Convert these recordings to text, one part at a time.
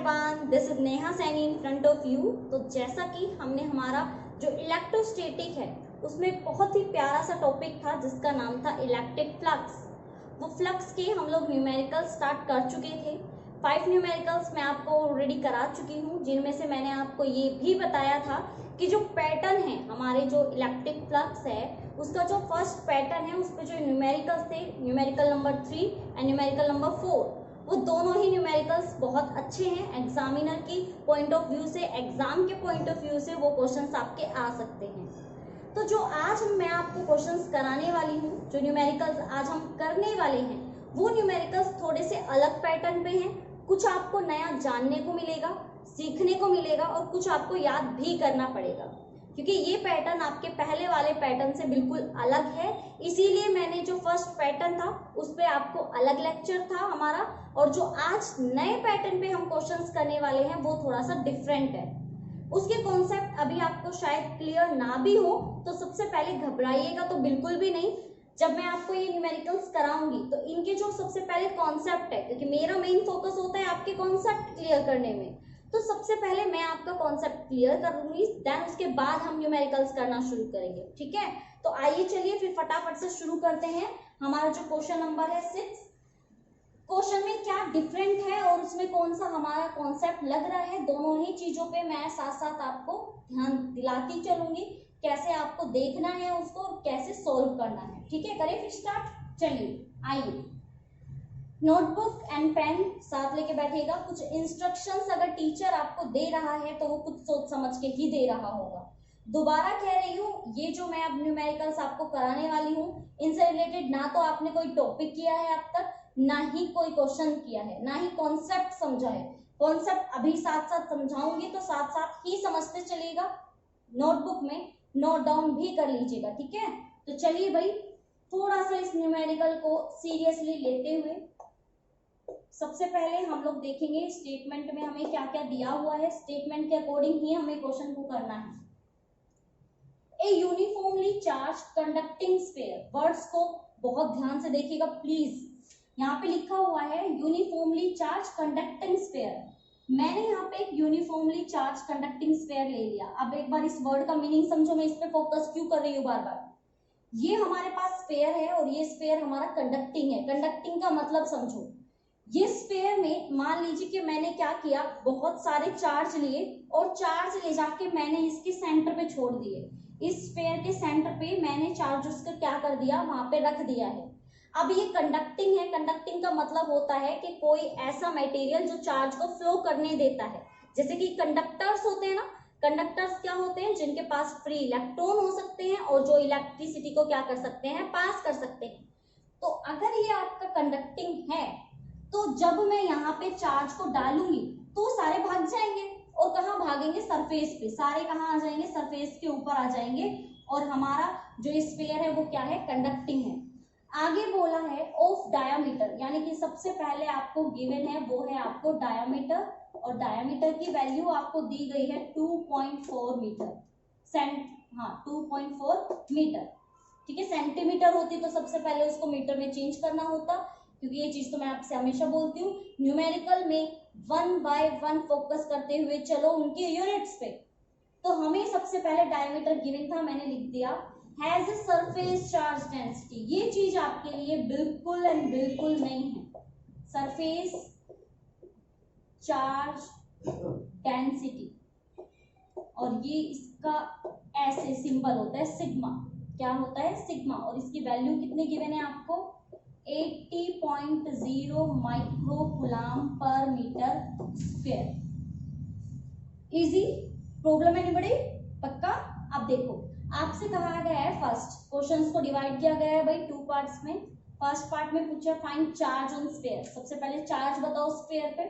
Everyone, this is Neha Saini in front of you. तो जैसा कि हमने हमारा जो इलेक्ट्रोस्टैटिक है उसमें बहुत ही प्यारा सा टॉपिक था जिसका नाम था इलेक्ट्रिक फ्लक्स। वो फ्लक्स के हम लोग न्यूमेरिकल स्टार्ट कर चुके थे। 5 न्यूमेरिकल्स मैं आपको ऑलरेडी करा चुकी हूँ, जिनमें से मैंने आपको ये भी बताया था कि जो पैटर्न है हमारे जो इलेक्ट्रिक फ्लक्स है उसका जो फर्स्ट पैटर्न है उस पर जो न्यूमेरिकल्स थे, numerical number 3 and numerical number 4, वो दोनों ही न्यूमेरिकल्स बहुत अच्छे हैं। एग्जामिनर की पॉइंट ऑफ व्यू से, एग्जाम के पॉइंट ऑफ व्यू से वो क्वेश्चंस आपके आ सकते हैं। तो जो आज मैं आपको क्वेश्चंस कराने वाली हूँ, जो न्यूमेरिकल्स आज हम करने वाले हैं, वो न्यूमेरिकल्स थोड़े से अलग पैटर्न पे हैं। कुछ आपको नया जानने को मिलेगा, सीखने को मिलेगा और कुछ आपको याद भी करना पड़ेगा, क्योंकि ये पैटर्न आपके पहले वाले पैटर्न से बिल्कुल अलग है। इसीलिए मैंने जो फर्स्ट पैटर्न था उस पर आपको अलग लेक्चर था हमारा, और जो आज नए पैटर्न पे हम क्वेश्चंस करने वाले हैं वो थोड़ा सा डिफरेंट है। उसके कॉन्सेप्ट अभी आपको शायद क्लियर ना भी हो, तो सबसे पहले घबराइएगा तो बिल्कुल भी नहीं। जब मैं आपको ये न्यूमेरिकल्स कराऊंगी तो इनके जो सबसे पहले कॉन्सेप्ट है, क्योंकि मेरा मेन फोकस होता है आपके कॉन्सेप्ट क्लियर करने में, तो सबसे पहले मैं आपका कॉन्सेप्ट क्लियर करूंगी, देन उसके बाद हम न्यूमेरिकल्स करना शुरू करेंगे। ठीक है, तो आइए चलिए फिर फटाफट से शुरू करते हैं। हमारा जो क्वेश्चन नंबर है 6, क्वेश्चन में क्या डिफरेंट है और उसमें कौन सा हमारा कॉन्सेप्ट लग रहा है, दोनों ही चीजों पे मैं साथ साथ आपको ध्यान दिलाती चलूंगी, कैसे आपको देखना है उसको और कैसे सॉल्व करना है। ठीक है, करें फिर स्टार्ट। चलिए आइए, नोटबुक एंड पेन साथ लेके बैठेगा। कुछ इंस्ट्रक्शंस अगर टीचर आपको दे रहा है तो वो कुछ सोच समझ के ही दे रहा होगा। दोबारा कह रही हूँ, ये जो मैं अब न्यूमेरिकल्स आपको कराने वाली हूँ, इनसे रिलेटेड ना तो आपने कोई टॉपिक किया है अब तक, ना ही कोई क्वेश्चन किया है, ना ही कॉन्सेप्ट समझा है। कॉन्सेप्ट अभी साथ साथ समझाऊंगी तो साथ साथ ही समझते चलिएगा, नोटबुक में नोट डाउन भी कर लीजिएगा। ठीक है, तो चलिए भाई, थोड़ा सा इस न्यूमेरिकल को सीरियसली लेते हुए सबसे पहले हम लोग देखेंगे स्टेटमेंट में हमें क्या क्या दिया हुआ है। स्टेटमेंट के अकॉर्डिंग ही हमें क्वेश्चन को करना है। ए uniformly charge conducting sphere, words को बहुत ध्यान से देखिएगा प्लीज। यहाँ पे लिखा हुआ है यूनिफॉर्मली चार्ज कंडक्टिंग स्फीयर। मैंने यहाँ पे एक यूनिफॉर्मली चार्ज कंडक्टिंग स्फीयर ले लिया। अब एक बार इस वर्ड का मीनिंग समझो, मैं इस पे फोकस क्यों कर रही हूँ बार बार। ये हमारे पास स्फीयर है और ये स्फीयर हमारा कंडक्टिंग है। कंडक्टिंग का मतलब समझो, ये स्फीयर में मान लीजिए कि मैंने क्या किया, बहुत सारे चार्ज लिए और चार्ज ले जाके मैंने इसके सेंटर पे छोड़ दिए। इस स्फीयर के सेंटर पे मैंने चार्जेस का क्या कर दिया, वहां पे रख दिया है। अब ये कंडक्टिंग है। कंडक्टिंग का मतलब होता है कि कोई ऐसा मटेरियल जो चार्ज को फ्लो करने देता है। जैसे कि कंडक्टर्स होते हैं ना, कंडक्टर्स क्या होते हैं, जिनके पास फ्री इलेक्ट्रॉन हो सकते हैं और जो इलेक्ट्रिसिटी को क्या कर सकते हैं, पास कर सकते हैं। तो अगर ये आपका कंडक्टिंग है तो जब मैं यहाँ पे चार्ज को डालूंगी तो सारे भाग जाएंगे, और कहाँ भागेंगे, सरफेस पे। सारे कहाँ आ जाएंगे, सरफेस के ऊपर आ जाएंगे, और हमारा जो स्फीयर है वो क्या है, कंडक्टिंग है। आगे बोला है ऑफ डायामीटर, यानी कि सबसे पहले आपको गिवन है वो है आपको डायामीटर, और डायामीटर की वैल्यू आपको दी गई है 2.4 मीटर। 2.4 मीटर। ठीक है, सेंटीमीटर होती तो सबसे पहले उसको मीटर में चेंज करना होता, क्योंकि ये चीज तो मैं आपसे हमेशा बोलती हूँ। न्यूमेरिकल में 1 बाय 1 फोकस करते हुए चलो उनकी यूनिट्स पे। तो हमें सबसे पहले डायमीटर गिवन था, मैंने लिख दिया has a surface charge density. ये चीज आपके लिए बिल्कुल एंड बिल्कुल नहीं है। सरफेस चार्ज डेंसिटी, और ये इसका ऐसे सिंबल होता है सिग्मा। क्या होता है, सिग्मा। और इसकी वैल्यू कितने गिवन है आपको, 80.0 microcoulomb per metre square. Easy, problem anybody, पक्का। अब देखो, आपसे कहा गया है फर्स्ट क्वेश्चंस को डिवाइड किया गया है भाई 2 पार्ट्स में। फर्स्ट पार्ट में पूछा फाइंड चार्ज ऑन स्फीयर। सबसे पहले चार्ज बताओ स्फीयर पे,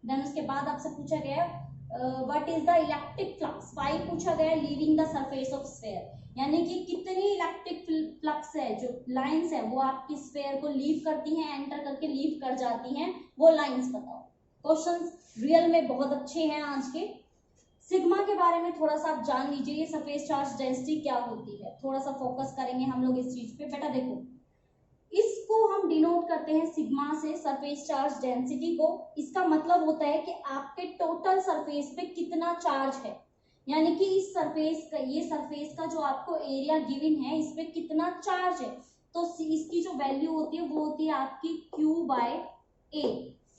देन उसके बाद आपसे पूछा गया है what is the electric flux. 5 पूछा गया है leaving the surface of sphere, यानी कि कितनी इलेक्ट्रिक फ्लक्स है, जो लाइंस है वो आपकी स्फीयर को लीव करती हैं, एंटर करके लीव कर जाती हैं, वो लाइंस बताओ। क्वेश्चंस रियल में बहुत अच्छे हैं आज के। सिग्मा के बारे में थोड़ा सा आप जान लीजिए, ये सरफेस चार्ज डेंसिटी क्या होती है, थोड़ा सा फोकस करेंगे हम लोग इस चीज पे। बेटा देखो, इसको हम डिनोट करते हैं सिग्मा से, सरफेस चार्ज डेंसिटी को। इसका मतलब होता है कि आपके टोटल सरफेस पे कितना चार्ज है, यानी कि इस सरफेस का, ये सरफेस का जो आपको एरिया गिवन है इस पे कितना चार्ज है, तो इसकी जो वैल्यू होती है वो होती है आपकी Q बाय ए।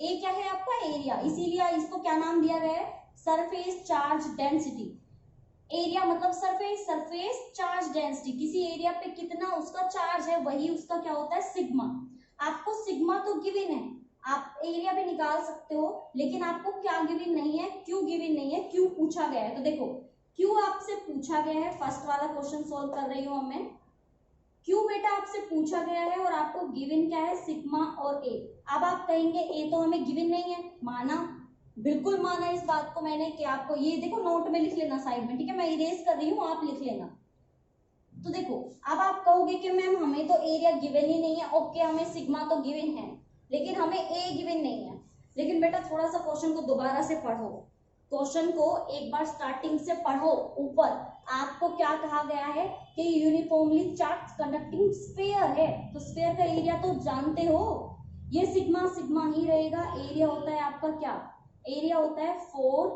ए क्या है आपका एरिया, इसीलिए इसको क्या नाम दिया गया है, सरफेस चार्ज डेंसिटी। एरिया मतलब सरफेस, सरफेस चार्ज डेंसिटी, किसी एरिया पे कितना उसका चार्ज है वही उसका क्या होता है सिग्मा। आपको सिग्मा तो गिवन है, आप एरिया भी निकाल सकते हो, लेकिन आपको क्या गिवन नहीं है, क्यू गिवन नहीं है, क्यू पूछा गया है। तो देखो क्यू आपसे पूछा गया है, फर्स्ट वाला क्वेश्चन सोल्व कर रही हूं मैं, क्यू बेटा आपसे पूछा गया है और आपको गिवन क्या है सिग्मा और ए। अब आप कहेंगे ए तो हमें गिवन नहीं है, माना, बिल्कुल माना इस बात को मैंने कि आपको, ये देखो नोट में लिख लेना साइड में, ठीक है, मैं इरेज कर रही हूँ, आप लिख लेना। तो देखो अब आप कहोगे कि मैम हमें तो एरिया गिवन ही नहीं है, ओके हमें सिग्मा तो गिवन है लेकिन हमें ए गिवन नहीं है। लेकिन बेटा थोड़ा सा क्वेश्चन को दोबारा से पढ़ो, क्वेश्चन को एक बार स्टार्टिंग से पढ़ो। ऊपर आपको क्या कहा गया है कि यूनिफॉर्मली चार्ज कंडक्टिंग स्फीयर है, तो स्फीयर का एरिया तो जानते हो, ये सिग्मा सिग्मा ही रहेगा। एरिया होता है आपका क्या, एरिया होता है 4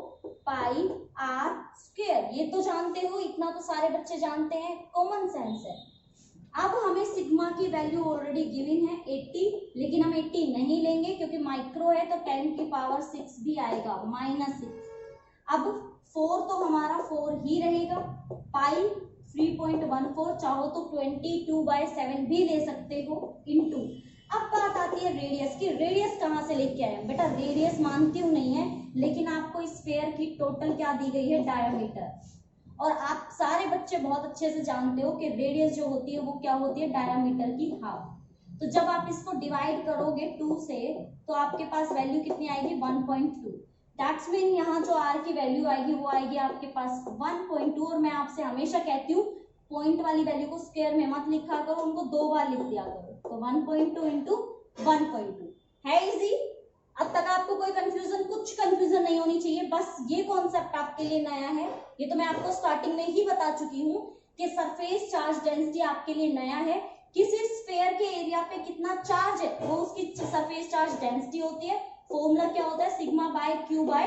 पाई आर स्क्वायर, ये तो जानते हो, इतना तो सारे बच्चे जानते हैं, कॉमन सेंस है। अब हमें सिग्मा की वैल्यू ऑलरेडी गिवन है 80, लेकिन हम 80 नहीं लेंगे क्योंकि माइक्रो है, तो 10 की पावर 6 भी आएगा -6। अब 4 तो हमारा 4 ही रहेगा, पाई 3.14, चाहो तो 22/7 भी ले सकते हो, इनटू। अब बात आती है रेडियस की, रेडियस कहाँ से लेके आए बेटा, रेडियस मानती हूँ नहीं है, लेकिन आपको स्फीयर की टोटल क्या दी गई है, डायमीटर। और आप सारे बच्चे बहुत अच्छे से जानते हो कि रेडियस जो होती है वो क्या होती है, डायमीटर की हाफ। तो जब आप इसको डिवाइड करोगे 2 से तो आपके पास वैल्यू कितनी आएगी, 1.2। दैट्स मीन यहाँ जो आर की वैल्यू आएगी वो आएगी आपके पास 1.2। और मैं आपसे हमेशा कहती हूँ पॉइंट वाली वैल्यू को स्क्वायर में मत लिखा करो, उनको 2 बार लिख दिया करो। तो 1.2 इंटू 1.2 है इजी। अब तक आपको कोई कंफ्यूजन, कुछ कंफ्यूजन नहीं होनी चाहिए, बस ये कॉन्सेप्ट आपके लिए नया है। ये तो मैं आपको स्टार्टिंग में ही बता चुकी हूँ कि सरफेस चार्ज डेंसिटी आपके लिए नया है। किसी स्फीयर के एरिया पे कितना चार्ज है वो उसकी सरफेस चार्ज डेंसिटी होती है। फॉर्मूला क्या होता है, sigma bye Q by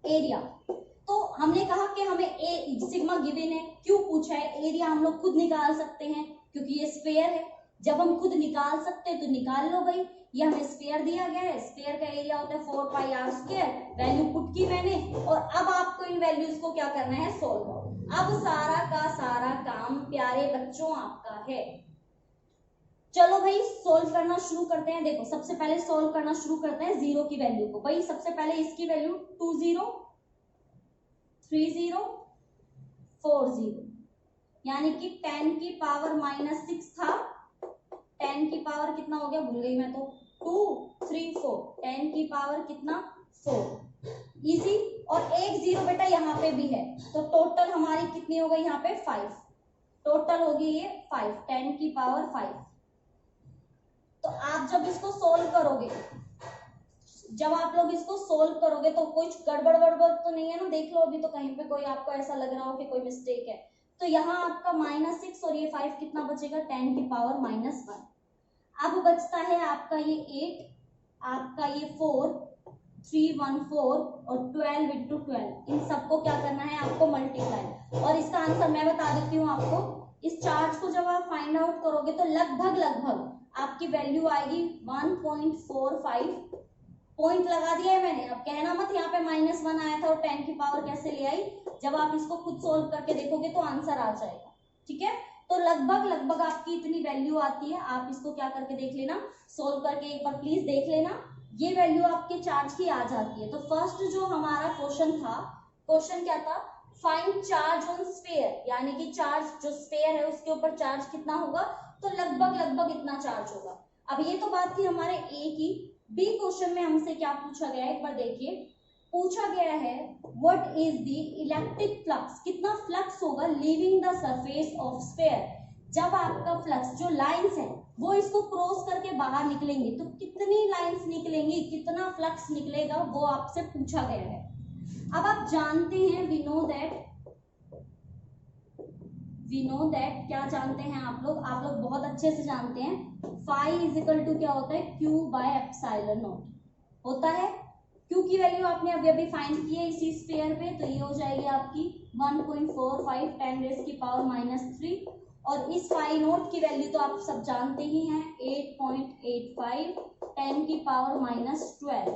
area. तो हमने कहा कि हमें ए सिग्मा गिवन है, क्यू पूछा है, एरिया हम लोग खुद निकाल सकते हैं क्योंकि ये स्फीयर है। जब हम खुद निकाल सकते हैं तो निकाल लो भाई, ये हमें स्फीयर दिया गया है, स्फीयर का एरिया होता है 4 पाई आर स्क्वायर, वैल्यू पुट की मैंने, और अब आपको इन वैल्यूज को क्या करना है, सोल्व। अब सारा का सारा काम प्यारे बच्चों आपका है। चलो भाई सोल्व करना शुरू करते हैं। देखो सबसे पहले सोल्व करना शुरू करते हैं जीरो की वैल्यू को। भाई सबसे पहले इसकी वैल्यू 20 30 40, यानी कि 10 की पावर -6 था, 10 की पावर कितना हो गया भूल गई मैं तो, 2 3 4, 10 की पावर कितना 4, इजी। और एक जीरो बेटा यहाँ पे भी है, तो टोटल हमारी कितनी हो गई यहाँ पे 5, टोटल होगी ये 5, 10 की पावर 5। तो आप जब इसको सोल्व करोगे, जब आप लोग इसको सोल्व करोगे तो कुछ गड़बड़ वड़बड़ तो नहीं है ना, देख लो अभी तो कहीं पे कोई आपको ऐसा लग रहा हो कि कोई मिस्टेक है। तो यहाँ आपका -6 और ये 5 कितना बचेगा, 10 की पावर -1। अब बचता है आपका ये 8, आपका ये 4 3 1 4 और 12 इंटू 12, इन सबको क्या करना है आपको मल्टीप्लाई। और इसका आंसर मैं बता देती हूँ आपको, इस चार्ज को जब आप फाइंड आउट करोगे तो लगभग आपकी वैल्यू आएगी 1.45। पॉइंट लगा दिया है मैंने, अब कहना मत यहाँ पे -1 आया था और 10 की पावर कैसे ले आई। जब आप इसको खुद सोल्व करके देखोगे तो आंसर आ जाएगा, ठीक है। तो लगभग आपकी इतनी वैल्यू आती है। आप इसको क्या करके देख लेना, सोल्व करके एक बार प्लीज देख लेना, ये वैल्यू आपके चार्ज की आ जाती है। तो फर्स्ट जो हमारा क्वेश्चन था, क्वेश्चन क्या था, फाइंड चार्ज ऑन स्फीयर, यानी कि चार्ज जो स्फीयर है उसके ऊपर चार्ज कितना होगा, तो लगभग इतना चार्ज होगा। अब ये तो बात थी हमारे ए की। बी क्वेश्चन में हमसे क्या पूछा गया है, एक बार देखिए, पूछा गया है what is the electric flux, कितना फ्लक्स होगा leaving the surface of sphere. जब आपका फ्लक्स जो लाइंस है वो इसको क्रॉस करके बाहर निकलेंगे तो कितनी लाइंस निकलेंगी, कितना फ्लक्स निकलेगा, वो आपसे पूछा गया है। अब आप जानते हैं, वी नो दैट क्या जानते हैं आप लोग बहुत अच्छे से जानते हैं, फाई इज इक्वल टू क्या होता है, क्यू बाय एप्सिलॉन नॉट होता है। क्यू की वैल्यू आपने अभी अभी फाइंड की है इसी स्फीयर पे, तो ये हो जाएगी आपकी 1.45 10⁻³ और इस फाई नोट की वैल्यू तो आप सब जानते ही हैं 8.85 10⁻12।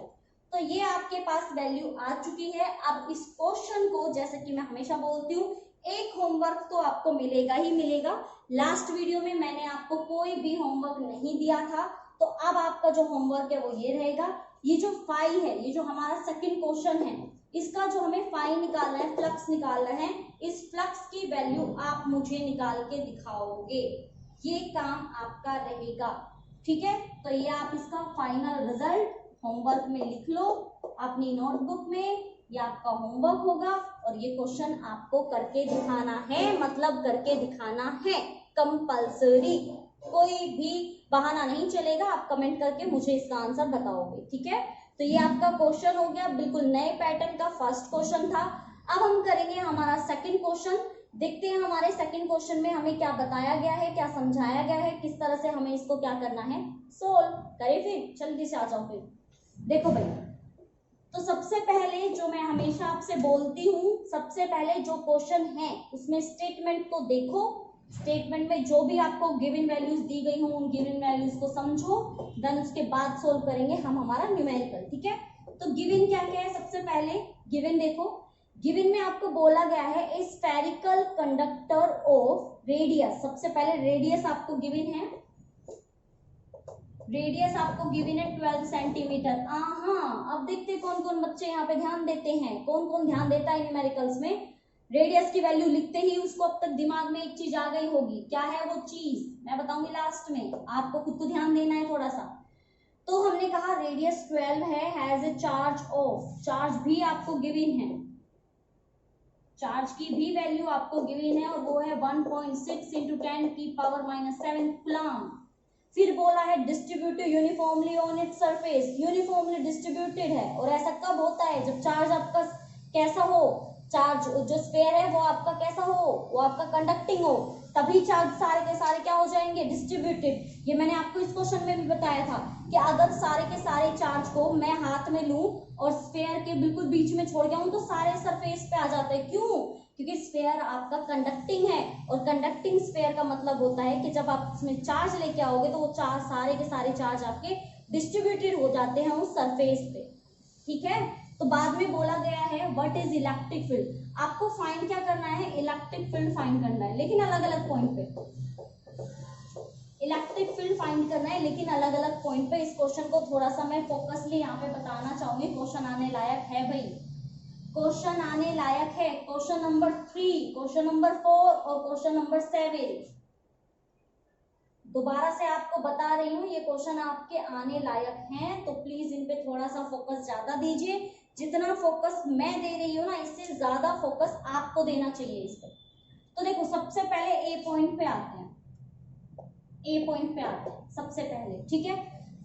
तो ये आपके पास वैल्यू आ चुकी है। अब इस क्वेश्चन को, जैसे कि मैं हमेशा बोलती हूँ, एक होमवर्क तो आपको मिलेगा ही मिलेगा। लास्ट वीडियो में मैंने आपको कोई भी होमवर्क नहीं दिया था, तो अब आपका जो होमवर्क है वो ये रहेगा। ये जो फाई है, ये जो हमारा सेकंड क्वेश्चन है, इसका जो हमें फाई निकालना है, फ्लक्स निकालना है, इस फ्लक्स की वैल्यू आप मुझे निकाल के दिखाओगे। ये काम आपका रहेगा, ठीक है। तो ये आप इसका फाइनल रिजल्ट होमवर्क में लिख लो अपनी नोटबुक में, ये आपका होमवर्क होगा और ये क्वेश्चन आपको करके दिखाना है, मतलब करके दिखाना है कंपल्सरी। कोई भी बहाना नहीं चलेगा, आप कमेंट करके मुझे इसका आंसर बताओगे, ठीक है। तो ये आपका क्वेश्चन हो गया, बिल्कुल नए पैटर्न का फर्स्ट क्वेश्चन था। अब हम करेंगे हमारा सेकंड क्वेश्चन। देखते हैं हमारे सेकंड क्वेश्चन में हमें क्या बताया गया है, क्या समझाया गया है, किस तरह से हमें इसको क्या करना है, सोल्व करें। फिर जल्दी से आ जाओ। फिर देखो भाई, तो सबसे पहले जो मैं हमेशा आपसे बोलती हूँ, सबसे पहले जो क्वेश्चन है उसमें स्टेटमेंट को देखो। स्टेटमेंट में जो भी आपको गिवन वैल्यूज दी गई हो उन गिवन वैल्यूज को समझो, देन उसके बाद सोल्व करेंगे हम हमारा न्यूमेरिकल, ठीक है। तो गिवन क्या क्या है, सबसे पहले गिवन देखो। गिवन में आपको बोला गया है ए स्फेरिकल कंडक्टर ऑफ रेडियस। सबसे पहले रेडियस आपको गिवन है, रेडियस आपको गिवन है 12 सेंटीमीटर। हाँ, अब देखते हैं कौन कौन बच्चे यहाँ पे ध्यान देते हैं, कौन कौन ध्यान देता है न्यूमेरिकल्स में। रेडियस की वैल्यू लिखते ही उसको अब तक दिमाग में एक चीज आ गई होगी, क्या है वो चीज मैं बताऊंगी लास्ट में, आपको खुद को ध्यान देना है थोड़ा सा। तो हमने कहा रेडियस 12 है, has a charge of, charge भी आपको गिवन है, चार्ज की भी वैल्यू आपको गिवन है और वो है 1.6 × 10⁻⁷ कूलम। फिर बोला है distributed uniformly on its surface, uniformly distributed है। और ऐसा कब होता है, जब चार्ज आपका कैसा हो, चार्ज जो स्फीयर है वो आपका कैसा हो, वो आपका कंडक्टिंग हो, तभी चार्ज सारे के सारे क्या हो जाएंगे, डिस्ट्रीब्यूटेड। ये मैंने आपको इस क्वेश्चन में भी बताया था कि अगर सारे के सारे चार्ज को मैं हाथ में लूं और स्फीयर के बिल्कुल बीच में छोड़ जाऊं तो सारे सरफेस पे आ जाते हैं। क्यों? क्योंकि स्फीयर आपका कंडक्टिंग है और कंडक्टिंग स्फीयर का मतलब होता है कि जब आप उसमें चार्ज लेके आओगे तो वो चार्ज सारे के सारे चार्ज आपके डिस्ट्रीब्यूटेड हो जाते हैं उस सरफेस पे, ठीक है। तो बाद में बोला गया है व्हाट इज इलेक्ट्रिक फील्ड, आपको फाइंड क्या करना है, इलेक्ट्रिक फील्ड फाइंड करना है, लेकिन अलग अलग पॉइंट पे इलेक्ट्रिक फील्ड फाइंड करना है, लेकिन अलग अलग पॉइंट पे। इस क्वेश्चन को थोड़ा सा मैं फोकसली यहाँ पे बताना चाहूंगी, क्वेश्चन आने लायक है भाई, क्वेश्चन आने लायक है। क्वेश्चन नंबर 3, क्वेश्चन नंबर 4 और क्वेश्चन नंबर 7, दोबारा से आपको बता रही हूँ ये क्वेश्चन आपके आने लायक हैं, तो प्लीज इन पे थोड़ा सा फोकस ज्यादा दीजिए। जितना फोकस मैं दे रही हूँ ना, इससे ज्यादा फोकस आपको देना चाहिए इस पे। तो देखो सबसे पहले ए पॉइंट पे आते हैं, ए पॉइंट पे आते हैं सबसे पहले, ठीक है।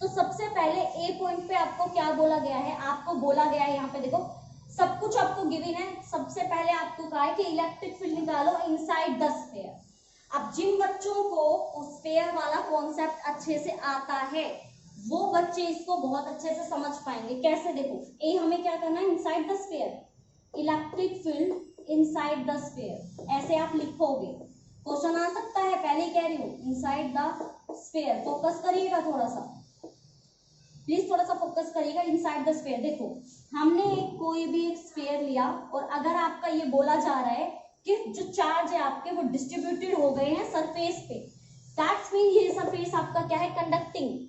तो सबसे पहले ए पॉइंट पे आपको क्या बोला गया है, आपको बोला गया है यहाँ पे देखो सब कुछ आपको गिवन है। सबसे पहले आपको कहा है कि इलेक्ट्रिक फील्ड निकालो इनसाइड द स्फीयर। अब जिन बच्चों को स्फीयर वाला कॉन्सेप्ट अच्छे से आता है वो बच्चे इसको बहुत अच्छे से समझ पाएंगे। कैसे, देखो ए हमें क्या करना है, inside the sphere, electric field inside the sphere, ऐसे आप लिखोगे, क्वेश्चन आ सकता है, पहले ही कह रही हूँ इनसाइड द स्फीयर। फोकस करिएगा थोड़ा सा, प्लीज थोड़ा सा फोकस करिएगा, इनसाइड द स्फीयर। देखो हमने कोई भी एक स्फीयर लिया और अगर आपका ये बोला जा रहा है कि जो चार्ज है आपके वो डिस्ट्रीब्यूटेड हो गए हैं सरफेस पे, दैट्स मीन ये सरफेस आपका क्या है, कंडक्टिंग,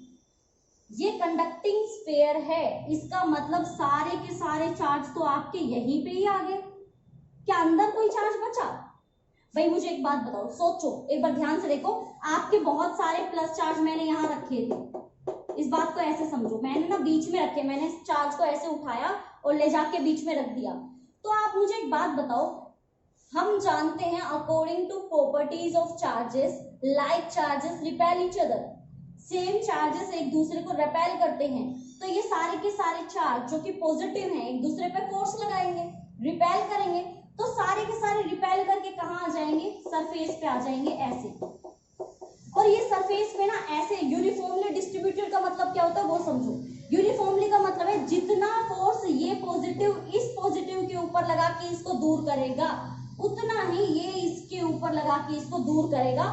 ये कंडक्टिंग स्फीयर है, इसका मतलब सारे के सारे चार्ज तो आपके यहीं पे ही आ गए। क्या अंदर कोई चार्ज बचा? भाई मुझे एक बात बताओ, सोचो एक बार ध्यान से देखो, आपके बहुत सारे प्लस चार्ज मैंने यहाँ रखे थे, इस बात को ऐसे समझो, मैंने ना बीच में रखे, मैंने इस चार्ज को ऐसे उठाया और ले जाके बीच में रख दिया। तो आप मुझे एक बात बताओ, हम जानते हैं according to properties of charges, like charges repel each other, same charges एक दूसरे को रिपेल करते हैं। तो ये सारे के सारे चार्ज जो कि पॉजिटिव हैं एक दूसरे पे फोर्स लगाएंगे, रिपेल करेंगे, तो सारे के सारे रिपेल करके कहाँ आ जाएंगे, सरफेस पे आ जाएंगे ऐसे। और ये सरफेस पे ना ऐसे यूनिफॉर्मली डिस्ट्रीब्यूटेड का मतलब क्या होता है वो समझो। यूनिफॉर्मली का मतलब है जितना फोर्स ये पॉजिटिव इस पॉजिटिव के ऊपर लगा के इसको दूर करेगा, उतना ही ये इसके ऊपर लगा के इसको दूर करेगा।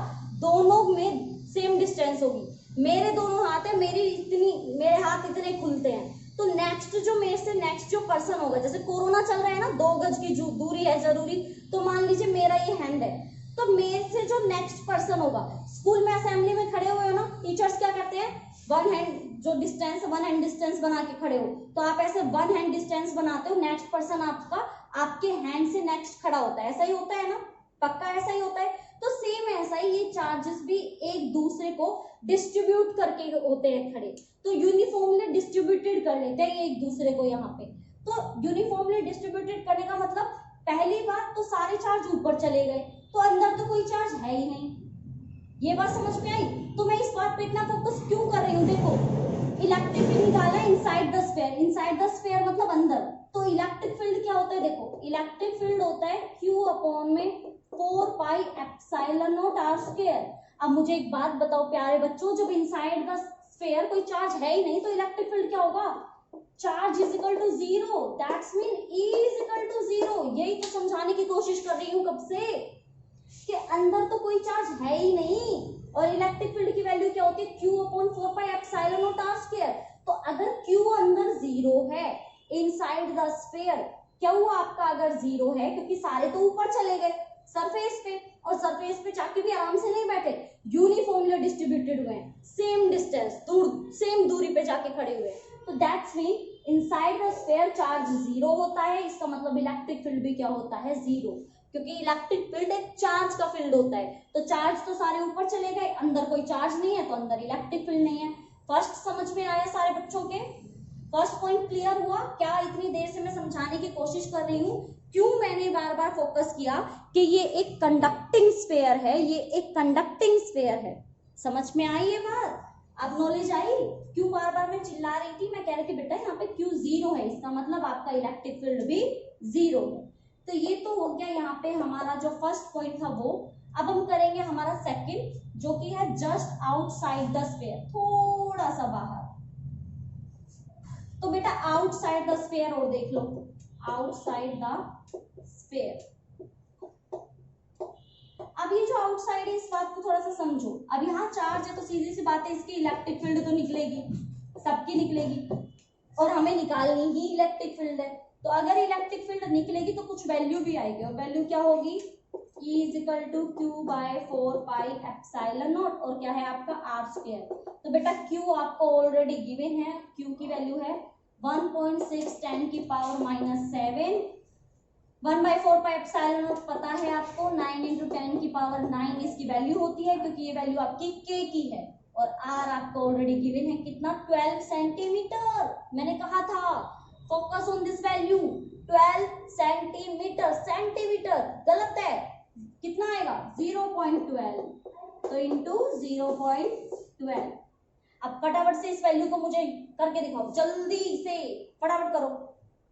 दोनों में सेम डिस्टेंस होगी। मेरे दोनों हाथ है, मेरे हाथ इतने खुलते हैं, तो नेक्स्ट जो मेरे से नेक्स्ट जो पर्सन होगा, जैसे कोरोना चल रहा है ना, 2 गज की दूरी है जरूरी, तो मान लीजिए मेरा ये हैंड है, तो मेरे से जो नेक्स्ट पर्सन होगा, स्कूल में असेंबली में खड़े हुए हो ना, टीचर्स क्या करते हैं, 1 हैंड डिस्टेंस बना के खड़े हो, तो आप ऐसे 1 हैंड डिस्टेंस बनाते हो, नेक्स्ट पर्सन आपका आपके हैंड से नेक्स्ट खड़ा होता है, ऐसा ही होता है ना, पक्का ऐसा ही होता है। तो सेम ऐसा ही ये चार्जेस भी एक दूसरे को डिस्ट्रीब्यूट करके होते हैं खड़े, तो यूनिफॉर्मली डिस्ट्रीब्यूटेड कर लेते हैं एक दूसरे को यहाँ पे। तो यूनिफॉर्मली डिस्ट्रीब्यूटेड करने का मतलब पहली बात तो सारे चार्ज ऊपर चले गए, तो अंदर तो कोई चार्ज है ही नहीं। ये बात समझ में आई? तो मैं इस बात पे इतना फोकस क्यों कर रही हूँ? देखो, इलेक्ट्रिक फील्ड निकाला inside the sphere, inside the sphere मतलब अंदर, तो इलेक्ट्रिक फील्ड क्या होता है? देखो, इलेक्ट्रिक फील्ड होता है Q अपॉन में 4 pi epsilon naught r square. अब मुझे एक बात बताओ प्यारे बच्चों, जब इनसाइड द स्फीयर कोई चार्ज है ही नहीं, तो इलेक्ट्रिक फील्ड क्या होगा? Charge is equal to 0, that's mean E is equal to 0। यही तो समझाने की कोशिश कर रही हूँ कब से, कि अंदर तो कोई चार्ज है ही नहीं, और इलेक्ट्रिक फील्ड की वैल्यू क्या होती है? Q upon 4 pi epsilon naught r square. तो अगर Q अंदर 0 है इनसाइड द स्फीयर, क्या हुआ आपका? अगर 0 है, क्योंकि सारे तो ऊपर चले गए सरफेस पे, और सरफेस पे जाके भी आराम से नहीं बैठे, यूनिफॉर्मली डिस्ट्रीब्यूटेड हुए हैं, सेम डिस्टेंस सेम दूरी पे जाके खड़े हुए, तो that's mean inside the sphere charge 0 होता है। इसका मतलब इलेक्ट्रिक फील्ड भी क्या होता है? 0, क्योंकि इलेक्ट्रिक फील्ड एक चार्ज का फील्ड होता है, तो चार्ज तो सारे ऊपर चले गए, अंदर कोई चार्ज नहीं है, तो अंदर इलेक्ट्रिक फील्ड नहीं है। फर्स्ट समझ में आया सारे बच्चों के? फर्स्ट पॉइंट क्लियर हुआ क्या? इतनी देर से मैं समझाने की कोशिश कर रही हूँ, क्यों मैंने बार बार फोकस किया कि ये एक कंडक्टिंग स्फीयर है, ये एक कंडक्टिंग स्फीयर है। समझ में आई ये बात? अब नॉलेज आई? क्यों बार बार मैं चिल्ला रही थी? मैं कह रही थी बेटा यहाँ पे Q 0 है, इसका मतलब आपका इलेक्ट्रिक फील्ड भी 0 है। तो ये तो हो गया यहाँ पे हमारा जो फर्स्ट पॉइंट था वो। अब हम करेंगे हमारा सेकंड, जो कि है जस्ट आउटसाइड द स्फीयर, थोड़ा सा बाहर। तो बेटा आउटसाइड द स्फीयर और देख लो, आउटसाइड द स्फीयर। अब ये जो आउटसाइड है, इस बात को थोड़ा सा समझो। अब यहाँ चार्ज है, तो सीधी सी बात है, इसकी इलेक्ट्रिक फील्ड तो निकलेगी, सबकी निकलेगी, और हमें निकालनी ही इलेक्ट्रिक फील्ड है। तो अगर इलेक्ट्रिक फील्ड निकलेगी तो कुछ वैल्यू भी आएगी, और वैल्यू क्या होगी? E is equal to Q by 4 pi epsilon naught, और क्या है आपका R स्क्वायर। तो बेटा Q आपको ऑलरेडी गिवन है, Q की वैल्यू है 1.6 10 की पावर -7, 1/4 पाई एप्सिलॉन नॉट पता है आपको, 9 इंटू 10 की पावर 9 इसकी वैल्यू होती है, क्योंकि ये वैल्यू आपकी K की है, और R आपको ऑलरेडी गिवन है कितना? 12 सेंटीमीटर। मैंने कहा था focus on this value, 12 centimetre, centimetre गलत है, कितना आएगा? 0.12, तो इंटू 0.12। अब फटाफट से इस वैल्यू को मुझे करके दिखाओ, जल्दी से फटाफट करो,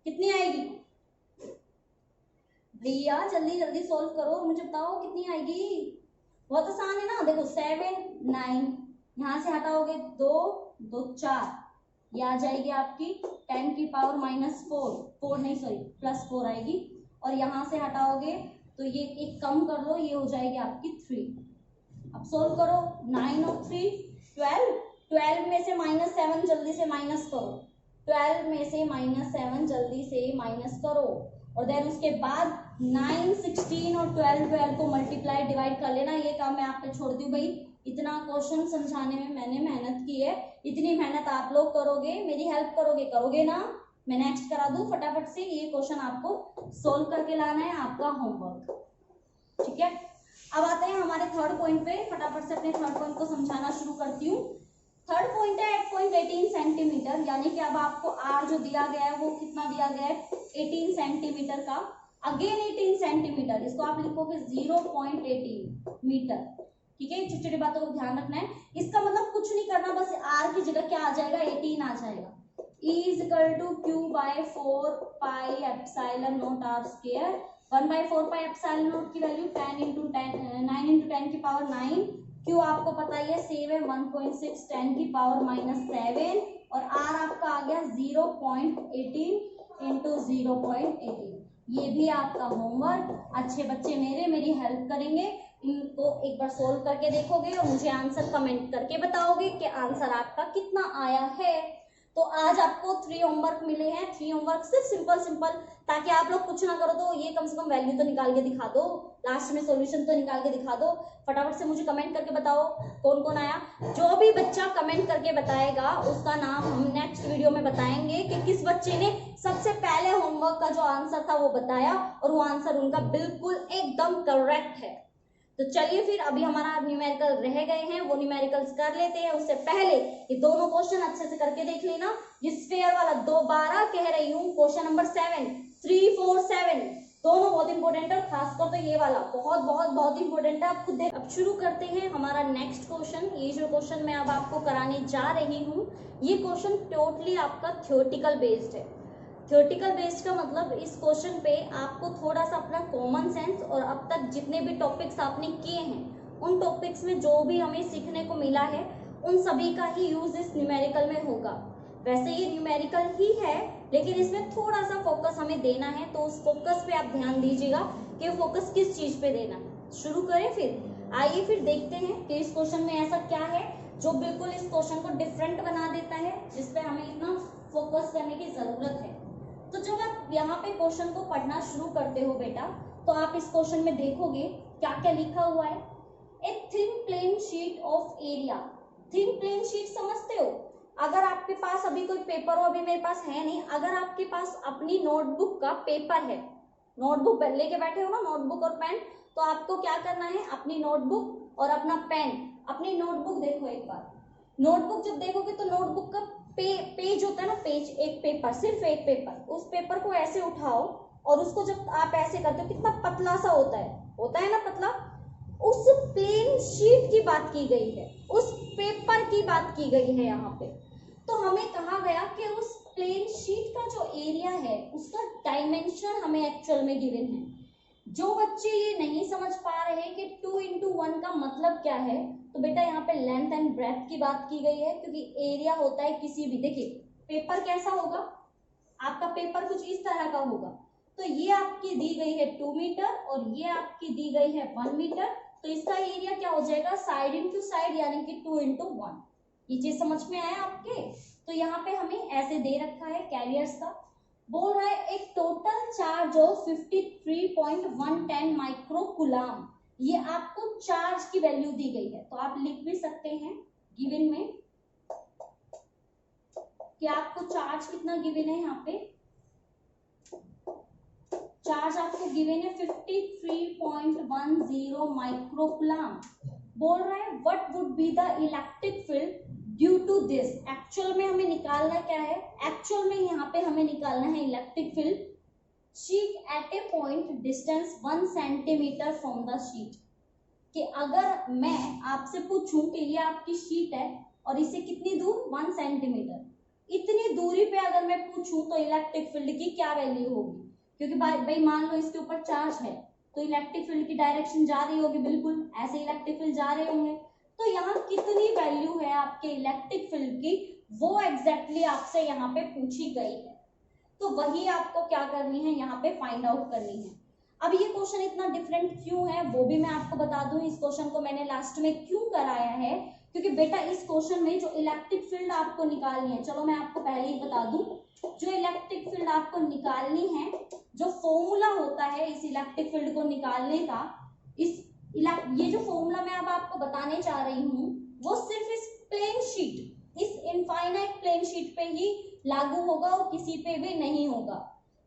कितनी आएगी भैया? जल्दी जल्दी सोल्व करो और मुझे बताओ कितनी आएगी। बहुत आसान है ना, देखो 7 9, यहाँ से हटाओगे 2 2 4, ये आ जाएगी आपकी 10 की पावर -4 नहीं सॉरी +4 आएगी, और यहाँ से हटाओगे तो ये एक कम कर लो, ये हो जाएगी आपकी 3। अब सोल्व करो, 9 और 3 12, 12 में से -7 जल्दी से माइनस करो, 12 में से -7 जल्दी से माइनस करो, और देन उसके बाद 9 16 और 12 को मल्टीप्लाई डिवाइड कर लेना। ये काम मैं आप पे छोड़ दी भाई, इतना क्वेश्चन समझाने में मैंने मेहनत की है, इतनी मेहनत आप लोग करोगे, मेरी हेल्प करोगे ना? मैं नेक्स्ट करा दूं फटाफट से, ये क्वेश्चन आपको सोल्व करके लाना है, आपका होमवर्क, ठीक है। अब आते हैं हमारे थर्ड पॉइंट पे, फटाफट से अपने थर्ड पॉइंट को समझाना शुरू करती हूँ। थर्ड पॉइंट है 8.18 सेंटीमीटर, यानी कि अब आपको R जो दिया गया है वो कितना दिया गया है? 18 सेंटीमीटर का, अगेन 18 सेंटीमीटर, इसको आप लिखोगे 0.18 मीटर, ठीक है। छोटी छोटी बातों को ध्यान रखना है, इसका मतलब कुछ नहीं करना, बस R की जगह क्या आ जाएगा? 18 आ जाएगा। E is equal to Q by 4 pi epsilon naught R square, 1/4 pi epsilon naught की वैल्यू 9 इंटू 10 की पावर 9, Q आपको पता ही है सेव है 1.6 10 की पावर -7, और r आपका आ गया 0.18 इंटू 0.18। ये भी आपका होमवर्क। अच्छे बच्चे मेरी हेल्प करेंगे, इनको एक बार सोल्व करके देखोगे और मुझे आंसर कमेंट करके बताओगे कि आंसर आपका कितना आया है। तो आज आपको 3 होमवर्क मिले हैं। 3 होमवर्क सिर्फ सिंपल, ताकि आप लोग कुछ ना करो तो ये कम से कम वैल्यू तो निकाल के दिखा दो, लास्ट में सॉल्यूशन तो निकाल के दिखा दो। फटाफट से मुझे कमेंट करके बताओ कौन कौन आया। जो भी बच्चा कमेंट करके बताएगा उसका नाम हम नेक्स्ट वीडियो में बताएंगे कि किस बच्चे ने सबसे पहले होमवर्क का जो आंसर था वो बताया और वो आंसर उनका बिल्कुल एकदम करेक्ट है। तो चलिए फिर, अभी हमारा न्यूमेरिकल रह गए हैं, वो न्यूमेरिकल्स कर लेते हैं। उससे पहले ये दोनों क्वेश्चन अच्छे से करके देख लेना। ये स्फीयर वाला दोबारा कह रही हूँ, क्वेश्चन नंबर 7, 3, 4, 7 दोनों बहुत इंपॉर्टेंट है, खासकर तो ये वाला बहुत इंपॉर्टेंट है। आप खुद देख। अब शुरू करते हैं हमारा नेक्स्ट क्वेश्चन। ये जो क्वेश्चन मैं अब आपको कराने जा रही हूँ, ये क्वेश्चन टोटली आपका थ्योरेटिकल बेस्ड है। थ्योरेटिकल बेस्ड का मतलब इस क्वेश्चन पे आपको थोड़ा सा अपना कॉमन सेंस और अब तक जितने भी टॉपिक्स आपने किए हैं उन टॉपिक्स में जो भी हमें सीखने को मिला है उन सभी का ही यूज इस न्यूमेरिकल में होगा। वैसे ये न्यूमेरिकल ही है, लेकिन इसमें थोड़ा सा फोकस हमें देना है, तो उस फोकस पे आप ध्यान दीजिएगा कि फोकस किस चीज पे देना है। शुरू करें फिर। आइए फिर देखते हैं कि इस क्वेश्चन में ऐसा क्या है जो बिल्कुल इस क्वेश्चन को डिफरेंट बना देता है, जिसपे हमें इतना फोकस करने की जरूरत है। तो जब आप यहाँ पे क्वेश्चन को पढ़ना शुरू करते हो बेटा, तो आप इस क्वेश्चन में देखोगे क्या क्या लिखा हुआ है। A thin plane sheet of area. Thin plane sheet समझते हो? अगर आपके पास अभी कोई पेपर हो, अभी मेरे पास है नहीं, अगर आपके पास अपनी नोटबुक का पेपर है, नोटबुक लेके बैठे हो ना, नोटबुक और पेन, तो आपको क्या करना है, अपनी नोटबुक और अपना पेन, अपनी नोटबुक देखो एक बार। नोटबुक जब देखोगे तो नोटबुक का पेज होता है ना, पेज, एक पेपर, सिर्फ एक पेपर, उस पेपर को ऐसे उठाओ और उसको जब आप ऐसे करते हो कितना पतला सा होता है ना पतला। उस प्लेन शीट की बात की गई है, उस पेपर की बात की गई है यहाँ पे। तो हमें कहा गया कि उस प्लेन शीट का जो एरिया है उसका डायमेंशन हमें एक्चुअल में गिवन है। जो बच्चे ये नहीं समझ पा रहे कि 2x1 का मतलब क्या है, तो बेटा यहाँ पे लेंथ एंड ब्रेथ की बात की गई है, क्योंकि एरिया होता है किसी भी, देखिए पेपर कैसा होगा, आपका पेपर कुछ इस तरह का होगा। तो ये आपकी दी गई है 2 मीटर और ये आपकी दी गई है 1 मीटर, तो इसका एरिया क्या हो जाएगा, साइड इंटू साइड, यानी कि 2x1। ये चीज समझ में आया आपके? तो यहाँ पे हमें ऐसे दे रखा है कैरियर्स का, बोल रहा है एक टोटल चार्ज ऑफ 53.110 माइक्रोकूलम। ये आपको चार्ज की वैल्यू दी गई है, तो आप लिख भी सकते हैं गिवन में कि आपको चार्ज कितना गिवन है। यहाँ पे चार्ज आपको गिवन है 53.10 माइक्रोकूलम। बोल रहा है what would be the electric field due to this. Actual में हमें निकालना क्या है, एक्चुअल में यहाँ पे हमें निकालना है electric field sheet at A point distance 1 centimetre from the sheet. कि अगर मैं आपसे पूछूं कि ये आपकी शीट है और इसे कितनी दूर, 1 सेंटीमीटर, इतनी दूरी पे अगर मैं पूछूं तो इलेक्ट्रिक फील्ड की क्या वैल्यू होगी, क्योंकि भाई मान लो इसके ऊपर चार्ज है तो इलेक्ट्रिक फील्ड की डायरेक्शन जा रही होगी, बिल्कुल ऐसे इलेक्ट्रिक फील्ड जा रहे होंगे। तो यहाँ कितनी वैल्यू है आपके इलेक्ट्रिक फील्ड की, वो एग्जैक्टली आपसे यहाँ पे पूछी गई है। तो वही आपको क्या करनी है, यहाँ पे फाइंड आउट करनी है। अब ये क्वेश्चन इतना डिफरेंट क्यों है वो भी मैं आपको बता दूं। इस क्वेश्चन को मैंने लास्ट में क्यों कराया है, क्योंकि बेटा इस क्वेश्चन में जो इलेक्ट्रिक फील्ड आपको निकालनी है, चलो मैं आपको पहले ही बता दूं, जो इलेक्ट्रिक फील्ड आपको निकालनी है, जो फॉर्मूला होता है इस इलेक्ट्रिक फील्ड को निकालने का, ये जो फॉर्मूला मैं अब आपको बताने जा रही हूँ, वो सिर्फ इस प्लेन शीट, इस इनफाइनाइट प्लेन शीट पे ही लागू होगा और किसी पे भी नहीं होगा।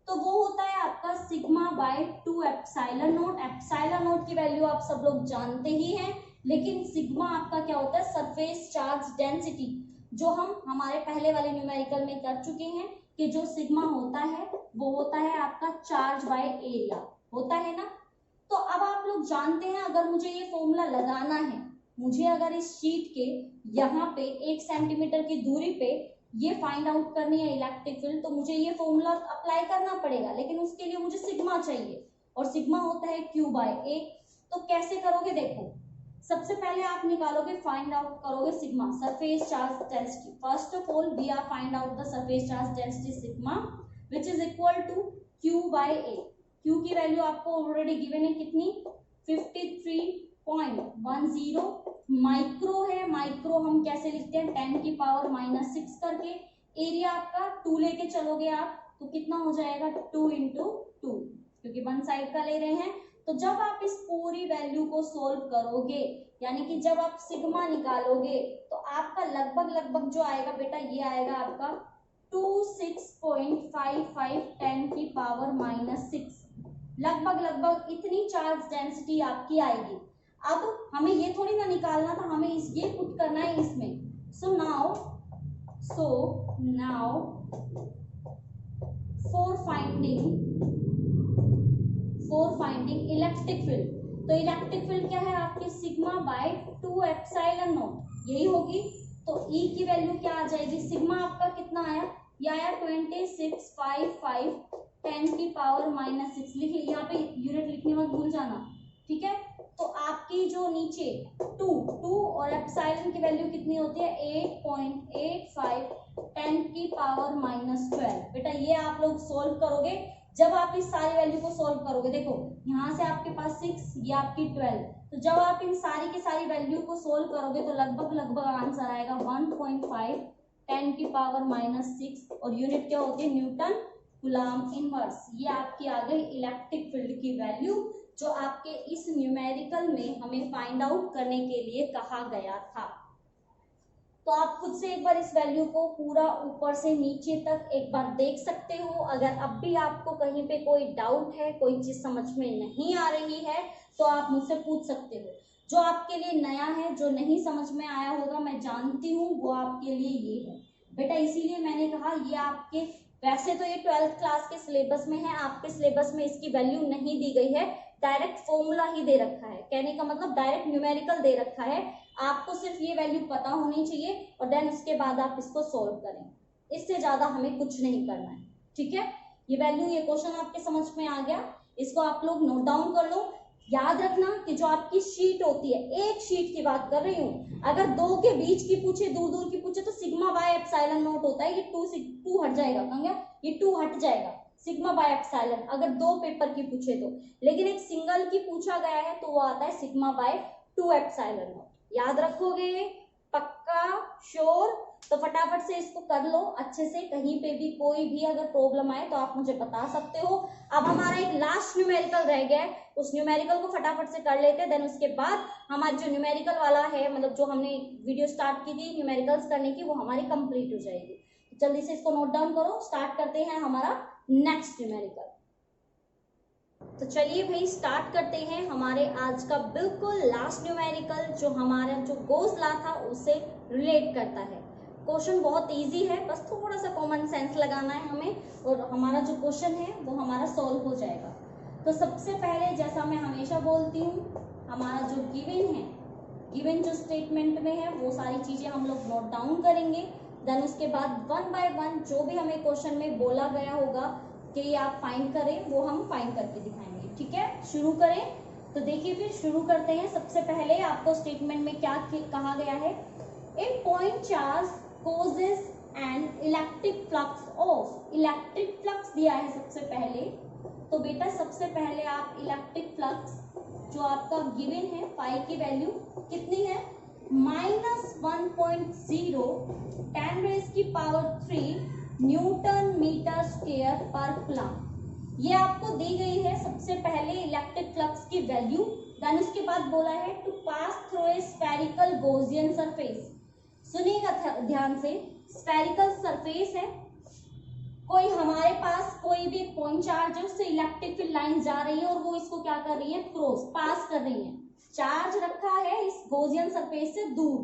तो वो होता है आपका sigma bye 2 epsilon not. Epsilon naught की वैल्यू आप सब लोग जानते ही हैं, लेकिन सिग्मा आपका क्या होता है, सरफेस चार्ज डेंसिटी, जो हम हमारे पहले वाले न्यूमेरिकल में कर चुके हैं कि जो सिग्मा होता है वो होता है आपका चार्ज बाय एरिया, होता है ना। तो अब आप लोग जानते हैं, अगर मुझे ये फॉर्मूला लगाना है, मुझे अगर इस शीट के यहाँ पे 1 सेंटीमीटर की दूरी पे ये फाइंड आउट करनी है इलेक्ट्रिक फील्ड, तो मुझे ये फॉर्मूला अप्लाई करना पड़ेगा, लेकिन उसके लिए मुझे सिग्मा चाहिए और सिग्मा होता है Q बाय A। तो कैसे करोगे, देखो सबसे पहले आप निकालोगे, फाइंड आउट करोगे sigma, surface charge density. First of all we are find out the surface charge density sigma which is equal to Q by A। Q की वैल्यू आपको ऑलरेडी गिवन है कितनी, 53.10 माइक्रो है। माइक्रो हम कैसे लिखते हैं, 10⁻⁻6 करके। एरिया आपका 2 लेके चलोगे आप तो कितना हो जाएगा, 2 × 2, क्योंकि वन साइड का ले रहे हैं। तो जब आप इस पूरी वैल्यू को सोल्व करोगे, यानी कि जब आप सिग्मा निकालोगे, तो आपका लगभग जो आएगा बेटा, ये आएगा आपका 26.55 10⁻⁻6। लगभग इतनी चार्ज डेंसिटी आपकी आएगी। अब हमें ये थोड़ी ना निकालना था, हमें ये पुट करना है इसमें। So now for finding electric field, तो इलेक्ट्रिक फील्ड क्या है आपकी, सिग्मा बाय 2 एप्सिलॉन नॉट, यही होगी। तो E की वैल्यू क्या आ जाएगी, सिग्मा आपका कितना आया, ये आया 2655 10⁻⁻6। लिखिए यहाँ पे यूनिट लिखने मत भूल जाना, ठीक है। तो आपकी जो नीचे 2 और एप्सिलॉन की वैल्यू कितनी होती है, 8.85 10⁻⁻12। बेटा ये आप लोग सोल्व करोगे, जब आप इस सारी वैल्यू को सोल्व करोगे, देखो यहाँ से आपके पास 6, ये आपकी 12, तो जब आप इन सारी की सारी वैल्यू को सोल्व करोगे तो लगभग आंसर आएगा 1.5 10⁻⁻6। और यूनिट क्या होती है, न्यूटन कूलम्ब इनवर्स। ये आपकी आ गई इलेक्ट्रिक फील्ड की वैल्यू, जो आपके इस न्यूमेरिकल में हमें फाइंड आउट करने के लिए कहा गया था। तो आप खुद से एक बार इस वैल्यू को पूरा ऊपर से नीचे तक एक बार देख सकते हो। अगर अब भी आपको कहीं पे कोई डाउट है, कोई चीज समझ में नहीं आ रही है, तो आप मुझसे पूछ सकते हो। जो आपके लिए नया है, जो नहीं समझ में आया होगा, मैं जानती हूँ, वो आपके लिए ये है बेटा। इसीलिए मैंने कहा ये आपके, वैसे तो ये 12th क्लास के सिलेबस में है, आपके सिलेबस में इसकी वैल्यू नहीं दी गई है, डायरेक्ट फॉर्मूला ही दे रखा है। कहने का मतलब डायरेक्ट न्यूमेरिकल दे रखा है, आपको सिर्फ ये वैल्यू पता होनी चाहिए और देन उसके बाद आप इसको सोल्व करें। इससे ज्यादा हमें कुछ नहीं करना है, ठीक है। ये वैल्यू, ये क्वेश्चन आपके समझ में आ गया, इसको आप लोग नोट डाउन कर लो। याद रखना कि जो आपकी शीट होती है, एक शीट की बात कर रही हूँ, अगर दो के बीच की पूछे, दूर की पूछे, तो सिग्मा बाय एप्सिलॉन नॉट होता है, ये 2 हट जाएगा, कहेंगे ये 2 हट जाएगा, सिग्मा बाय एप्सिलॉन, अगर 2 पेपर की पूछे तो। लेकिन एक सिंगल की पूछा गया है तो वो आता है सिग्मा बाय 2 एप्सिलॉन नॉट। याद रखोगे, पक्का, श्योर? तो फटाफट से इसको कर लो अच्छे से। कहीं पे भी कोई भी अगर प्रॉब्लम आए तो आप मुझे बता सकते हो। अब हमारा एक लास्ट न्यूमेरिकल रह गया है, उस न्यूमेरिकल को फटाफट से कर लेते हैं, देन उसके बाद हमारी जो न्यूमेरिकल वाला है, मतलब जो हमने वीडियो स्टार्ट की थी न्यूमेरिकल्स करने की, वो हमारी कंप्लीट हो जाएगी। तो जल्दी से इसको नोट डाउन करो, स्टार्ट करते हैं हमारा नेक्स्ट न्यूमेरिकल। तो चलिए भाई स्टार्ट करते हैं हमारे आज का बिल्कुल लास्ट न्यूमेरिकल, जो हमारा जो गोज लॉ था उससे रिलेट करता है। क्वेश्चन बहुत इजी है, बस थोड़ा सा कॉमन सेंस लगाना है हमें, और हमारा जो क्वेश्चन है वो हमारा सॉल्व हो जाएगा। तो सबसे पहले, जैसा मैं हमेशा बोलती हूँ, हमारा जो गिवन है, गिवन जो स्टेटमेंट में है, वो सारी चीजें हम लोग नोट डाउन करेंगे। देन उसके बाद 1 बाय 1 जो भी हमें क्वेश्चन में बोला गया होगा कि आप फाइंड करें, वो हम फाइंड करके दिखाएंगे, ठीक है। शुरू करें, तो देखिए फिर शुरू करते हैं। सबसे पहले आपको स्टेटमेंट में क्या कहा गया है, इन point charge causes an electric flux of, electric flux दिया है सबसे पहले। तो बेटा सबसे पहले आप इलेक्ट्रिक फ्लक्स जो आपका गिवन है, फाई की वैल्यू कितनी है, -1.0 10⁻³ newton metre square per coulomb. ये आपको दी गई है सबसे पहले इलेक्ट्रिक फ्लक्स की वैल्यू। देन उसके बाद बोला है to pass through a spherical Gaussian surface. सुनिएगा ध्यान से, स्फेरिकल सरफेस है, कोई हमारे पास कोई भी पॉइंट चार्ज है, उससे इलेक्ट्रिक फील्ड लाइन जा रही है और वो इसको क्या कर रही है, क्रॉस पास कर रही है। चार्ज रखा है इस गॉसियन सरफेस से दूर,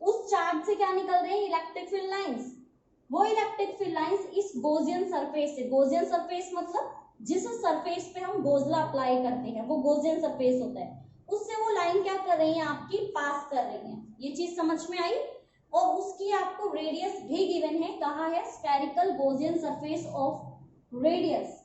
उस चार्ज से क्या निकल रही है, इलेक्ट्रिक फील्ड लाइंस। वो इलेक्ट्रिक फील्ड लाइंस इस गॉसियन सरफेस से, गॉसियन सरफेस मतलब जिस सरफेस पे हम गोजला अप्लाई करते हैं वो गॉसियन सरफेस होता है, उससे वो लाइन क्या कर रही है, आपकी पास कर रही है। ये चीज समझ में आई। और उसकी आपको रेडियस भी गिवन है, कहा है spherical Gaussian surface of radius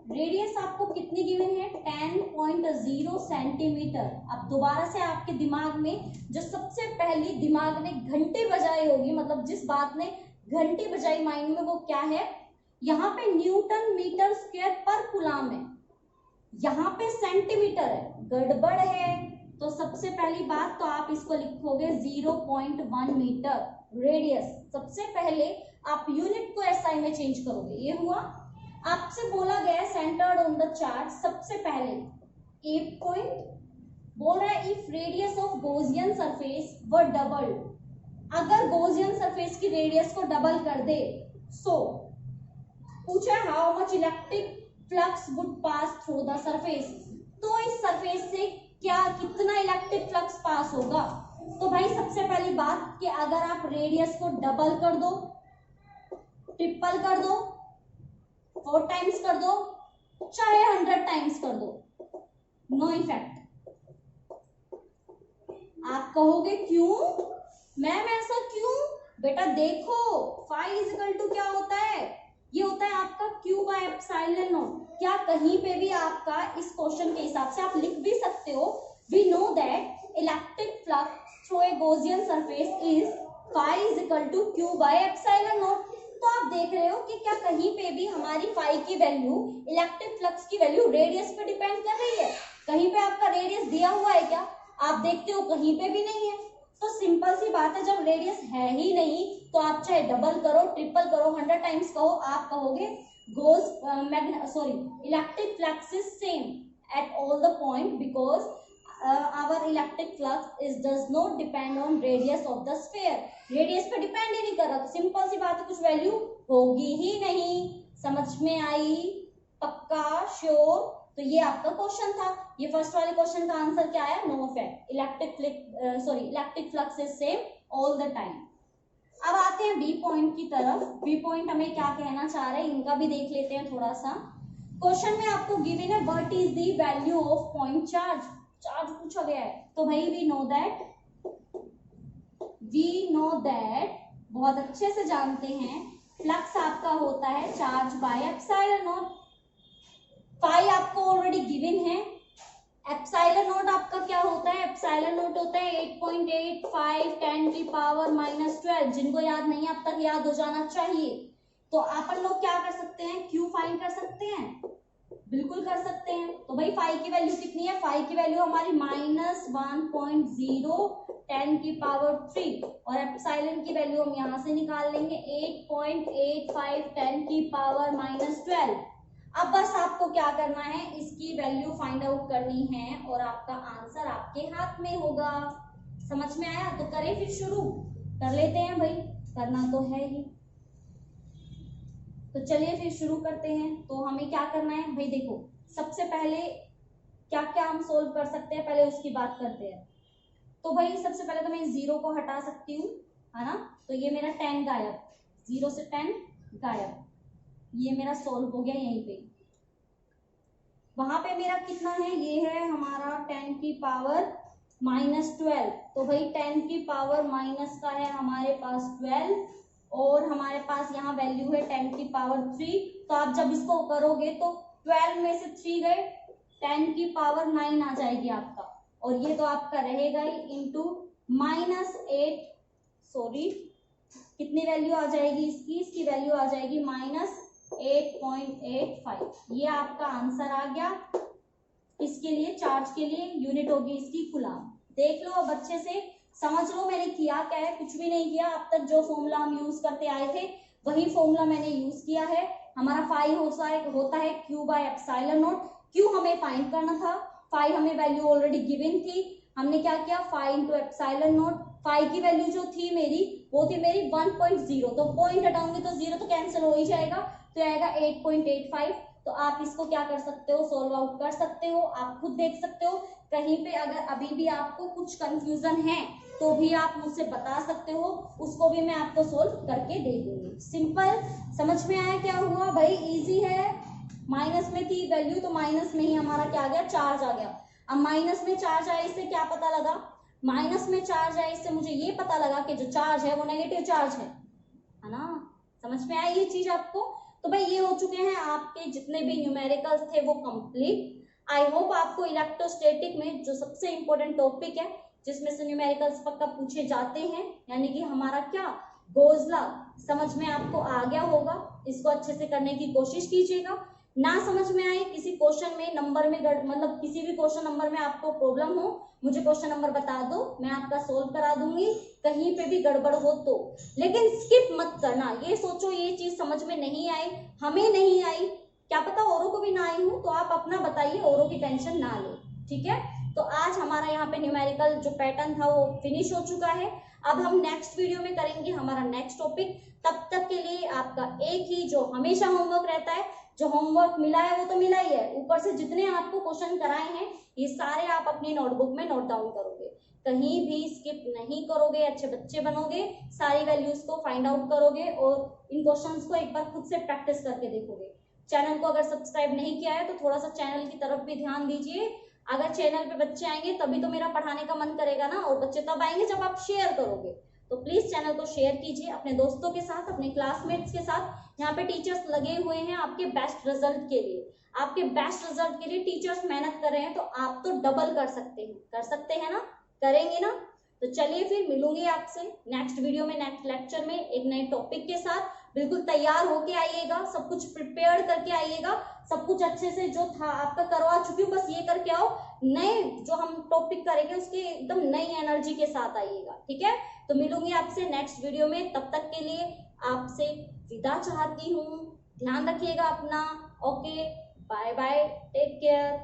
radius आपको कितनी गिवन है, 10.0 सेंटीमीटर। अब दोबारा से आपके दिमाग में जो सबसे पहली दिमाग ने घंटे बजाई होगी, मतलब जिस बात ने घंटी बजाई माइंड में, वो क्या है, यहाँ पे न्यूटन मीटर स्क्वायर पर कूलम है, यहाँ पे सेंटीमीटर है, गड़बड़ है। तो सबसे पहली बात तो आप इसको लिखोगे 0.1 मीटर रेडियस। सबसे पहले आप यूनिट को एसआई में चेंज करोगे, ये हुआ। आपसे बोला गया सेंटर्ड ऑन द चार्ट, सबसे पहले ए पॉइंट बोल रहा है if radius of Gaussian surface व डबल, अगर गॉसियन सरफेस की रेडियस को डबल कर दे, सो पूछा how much electric flux would pass through the surface, तो इस सरफेस से क्या कितना इलेक्ट्रिक फ्लक्स पास होगा। तो भाई सबसे पहली बात कि अगर आप रेडियस को डबल कर दो, ट्रिपल कर दो, 4 टाइम्स कर दो, चाहे 100 टाइम्स कर दो, नो इफेक्ट। आप कहोगे क्यों मैम ऐसा क्यों, बेटा देखो फाई इजिकल टू क्या होता है, ये होता है आपका Q बाय एप्सिलॉन नॉट। क्या कहीं पे भी आपका इस क्वेश्चन के हिसाब से आप लिख भी सकते हो, we know that electric flux through a Gaussian surface is phi equal to Q by epsilon naught. तो आप देख रहे हो कि क्या कहीं पे भी हमारी फाई की वैल्यू, इलेक्ट्रिक फ्लक्स की वैल्यू रेडियस पे डिपेंड कर रही है। कहीं पे आपका रेडियस दिया हुआ है क्या, आप देखते हो कहीं पे भी नहीं है। तो सिंपल सी बात है, जब रेडियस है ही नहीं तो आप चाहे डबल करो, ट्रिपल करो, 100 टाइम्स कहो, आप कहोगे electric flux is same at all the point because our electric flux is does not depend on radius of the sphere. Radius पे डिपेंड ही नहीं कर रहा, सिंपल सी बात है, कुछ वैल्यू होगी ही नहीं। समझ में आई, पक्का, श्योर। तो ये आपका क्वेश्चन था। ये फर्स्ट वाले क्वेश्चन का आंसर क्या आया, no effect, electric flux is same all the time. अब आते हैं बी पॉइंट की तरफ। बी पॉइंट हमें क्या कहना चाह रहे हैं, इनका भी देख लेते हैं थोड़ा सा। क्वेश्चन में आपको गिवन है what is the value of point charge, charge पूछा गया है। तो भाई वी नो दैट बहुत अच्छे से जानते हैं, फ्लक्स आपका होता है charge by epsilon naught. Phi आपको ऑलरेडी गिवन है। एप्सिलॉन नॉट आपका क्या होता है, एप्सिलॉन नॉट होता है 8.85 10 की पावर -12। जिनको याद नहीं अब तक याद हो जाना चाहिए। तो अपन लोग क्या कर सकते हैं, क्यू फाइंड कर सकते हैं, बिल्कुल कर सकते हैं। तो भाई फाई की वैल्यू कितनी है, फाई की वैल्यू हमारी -1.0 10 की पावर 3 और एप्सिलॉन की वैल्यू हम यहां से निकाल लेंगे 8.85 10 की पावर -12। अब बस आपको क्या करना है, इसकी वैल्यू फाइंड आउट करनी है और आपका आंसर आपके हाथ में होगा। समझ में आया, तो करें फिर शुरू कर लेते हैं भाई, करना तो है ही। तो चलिए फिर शुरू करते हैं। तो हमें क्या करना है भाई, देखो सबसे पहले क्या क्या हम सोल्व कर सकते हैं, पहले उसकी बात करते हैं। तो भाई सबसे पहले तो मैं 0 को हटा सकती हूँ, है ना। तो ये मेरा 10 गायब, 0 से 10 गायब, ये मेरा सोल्व हो गया यहीं पे। वहां पे मेरा कितना है, ये है हमारा 10 की पावर -12। तो भाई 10 की पावर माइनस का है हमारे पास 12 और हमारे पास यहाँ वैल्यू है 10 की पावर 3। तो आप जब इसको करोगे तो 12 में से 3 गए, 10 की पावर 9 आ जाएगी आपका, और ये तो आपका रहेगा ही इंटू -8, सॉरी कितनी वैल्यू आ जाएगी इसकी वैल्यू आ जाएगी -8.85। ये आपका आंसर आ गया। इसके लिए चार्ज के लिए यूनिट होगी इसकी कूलम। देख लो अब अच्छे से समझ लो मैंने किया क्या है, कुछ भी नहीं किया। अब तक जो फॉर्मूला हम यूज करते आए थे वही फॉर्मूला मैंने यूज किया है। हमारा फाई होता है Q by epsilon not. Q हमें फाइंड करना था, फाई हमें वैल्यू ऑलरेडी गिवन थी। हमने क्या किया, phi into epsilon naught. Phi की वैल्यू जो थी मेरी वो थी मेरी 1.0, तो पॉइंट हटाऊंगी तो 0 तो कैंसिल हो ही जाएगा, तो आएगा 8.85। तो आप इसको क्या कर सकते हो, सोल्व आउट कर सकते हो। आप खुद देख सकते हो, कहीं पे अगर अभी भी आपको कुछ कंफ्यूजन है तो भी आप मुझसे बता सकते हो, उसको भी मैं आपको सोल्व करके दे दूंगी। सिंपल, समझ में आया क्या हुआ भाई, इजी है। माइनस में थी वैल्यू तो माइनस में ही हमारा क्या आ गया, चार्ज आ गया। अब माइनस में चार्ज आया, इससे क्या पता लगा, माइनस में चार्ज आया इससे मुझे ये पता लगा कि जो चार्ज है वो नेगेटिव चार्ज है ना। समझ में आया ये चीज आपको। तो भाई ये हो चुके हैं आपके जितने भी न्यूमेरिकल्स थे वो कंप्लीट। आई होप आपको इलेक्ट्रोस्टैटिक में जो सबसे इंपॉर्टेंट टॉपिक है जिसमें से न्यूमेरिकल्स पक्का पूछे जाते हैं, यानी कि हमारा क्या गोल्स लॉ, समझ में आपको आ गया होगा। इसको अच्छे से करने की कोशिश कीजिएगा। ना समझ में आए किसी क्वेश्चन में नंबर में मतलब किसी भी क्वेश्चन नंबर में आपको प्रॉब्लम हो, मुझे क्वेश्चन नंबर बता दो, मैं आपका सोल्व करा दूंगी। कहीं पे भी गड़बड़ हो तो, लेकिन स्किप मत करना। ये सोचो ये चीज समझ में नहीं आई, हमें नहीं आई, क्या पता औरों को भी ना आई हो, तो आप अपना बताइए, औरों की टेंशन ना लो, ठीक है। तो आज हमारा यहाँ पे न्यूमेरिकल जो पैटर्न था वो फिनिश हो चुका है। अब हम नेक्स्ट वीडियो में करेंगे हमारा नेक्स्ट टॉपिक। तब तक के लिए आपका एक ही जो हमेशा होमवर्क रहता है, जो होमवर्क मिला है वो तो मिला ही है, ऊपर से जितने आपको क्वेश्चन कराए हैं ये सारे आप अपनी नोटबुक में नोट डाउन करोगे, कहीं भी स्किप नहीं करोगे, अच्छे बच्चे बनोगे, सारी वैल्यूज को फाइंड आउट करोगे और इन क्वेश्चंस को एक बार खुद से प्रैक्टिस करके देखोगे। चैनल को अगर सब्सक्राइब नहीं किया है तो थोड़ा सा चैनल की तरफ भी ध्यान दीजिए। अगर चैनल पे बच्चे आएंगे तभी तो मेरा पढ़ाने का मन करेगा ना, और बच्चे तब आएंगे जब आप शेयर करोगे। तो प्लीज चैनल को शेयर कीजिए अपने दोस्तों के साथ, अपने क्लासमेट्स के साथ। यहाँ पे टीचर्स लगे हुए हैं आपके बेस्ट रिजल्ट के लिए, आपके बेस्ट रिजल्ट के लिए टीचर्स मेहनत कर रहे हैं, तो आप तो डबल कर सकते हैं ना, करेंगे ना। तो चलिए फिर मिलूंगी आपसे नेक्स्ट वीडियो में, नेक्स्ट लेक्चर में एक नए टॉपिक के साथ। बिल्कुल तैयार होके आइएगा, सब कुछ प्रिपेयर करके आइएगा, सब कुछ अच्छे से जो था आपका करवा चुकी हूँ, बस ये करके आओ। नए जो हम टॉपिक करेंगे उसके एकदम नई एनर्जी के साथ आइएगा, ठीक है। तो मिलूंगी आपसे नेक्स्ट वीडियो में, तब तक के लिए आपसे विदा चाहती हूँ। ध्यान रखिएगा अपना। Okay, bye bye, take care.